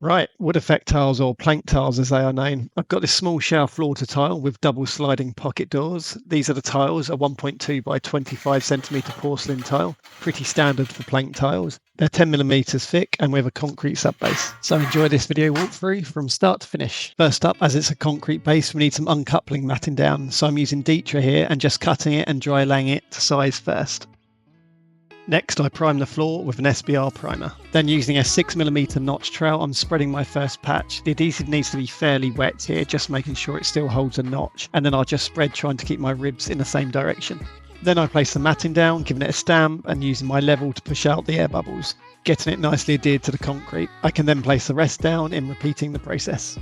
Right, wood effect tiles, or plank tiles as they are known. I've got this small shower floor to tile with double sliding pocket doors. These are the tiles, a 1.2 by 25 centimetre porcelain tile, pretty standard for plank tiles. They're 10 millimetres thick and with a concrete subbase. So enjoy this video walkthrough from start to finish. First up, as it's a concrete base, we need some uncoupling matting down. So I'm using Ditra here and just cutting it and dry laying it to size first. Next, I prime the floor with an SBR primer. Then using a 6mm notch trowel, I'm spreading my first patch. The adhesive needs to be fairly wet here, just making sure it still holds a notch. And then I'll just spread, trying to keep my ribs in the same direction. Then I place the matting down, giving it a stamp and using my level to push out the air bubbles, getting it nicely adhered to the concrete. I can then place the rest down in repeating the process.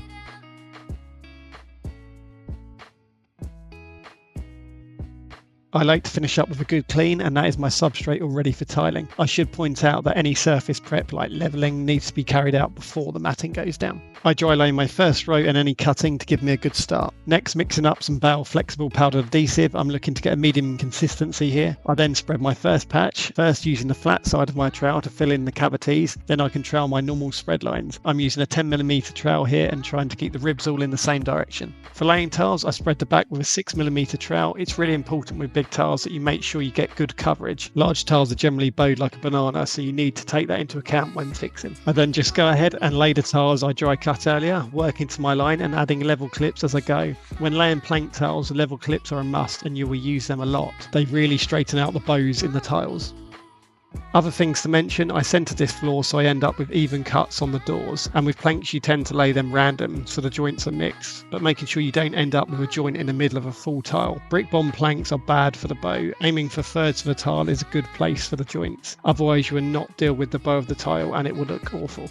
I like to finish up with a good clean, and that is my substrate all ready for tiling. I should point out that any surface prep like levelling needs to be carried out before the matting goes down. I dry lay my first row and any cutting to give me a good start. Next, mixing up some Bale flexible powdered adhesive. I'm looking to get a medium consistency here. I then spread my first patch, first using the flat side of my trowel to fill in the cavities. Then I can trowel my normal spread lines. I'm using a 10mm trowel here and trying to keep the ribs all in the same direction. For laying tiles, I spread the back with a 6mm trowel. It's really important with big tiles that you make sure you get good coverage. Large tiles are generally bowed like a banana, so you need to take that into account when fixing. I then just go ahead and lay the tiles I dry cut earlier, working to my line and adding level clips as I go. When laying plank tiles, level clips are a must and you will use them a lot. They really straighten out the bows in the tiles. Other things to mention, I centered this floor so I end up with even cuts on the doors, and with planks you tend to lay them random so the joints are mixed, but making sure you don't end up with a joint in the middle of a full tile. Brick bond planks are bad for the bow. Aiming for thirds of the tile is a good place for the joints, otherwise you will not deal with the bow of the tile and it will look awful.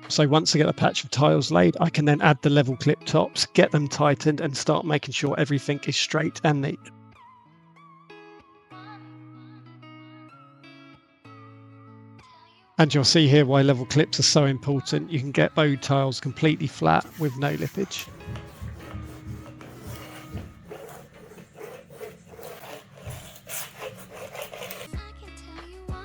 So once I get a patch of tiles laid, I can then add the level clip tops, get them tightened and start making sure everything is straight and neat. And you'll see here why level clips are so important. You can get bowed tiles completely flat with no lippage.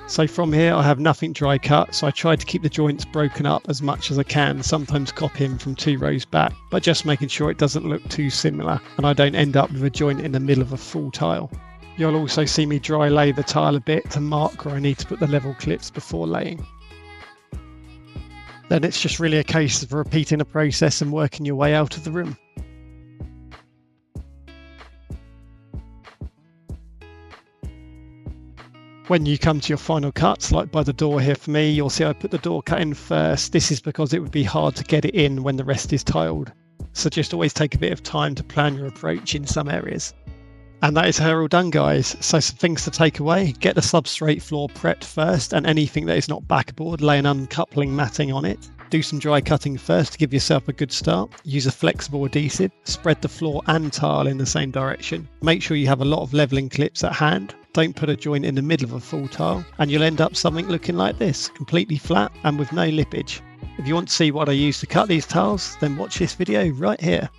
So from here I have nothing dry cut, so I tried to keep the joints broken up as much as I can, sometimes copying from 2 rows back, but just making sure it doesn't look too similar and I don't end up with a joint in the middle of a full tile. You'll also see me dry lay the tile a bit to mark where I need to put the level clips before laying. Then it's just really a case of repeating the process and working your way out of the room. When you come to your final cuts, like by the door here for me, you'll see I put the door cut in first. This is because it would be hard to get it in when the rest is tiled. So just always take a bit of time to plan your approach in some areas. And that is her all done, guys. So some things to take away: get the substrate floor prepped first, and anything that is not backboard, lay an uncoupling matting on it. Do some dry cutting first to give yourself a good start. Use a flexible adhesive. Spread the floor and tile in the same direction. Make sure you have a lot of leveling clips at hand. Don't put a joint in the middle of a full tile and you'll end up something looking like this, completely flat and with no lippage. If you want to see what I use to cut these tiles, then watch this video right here.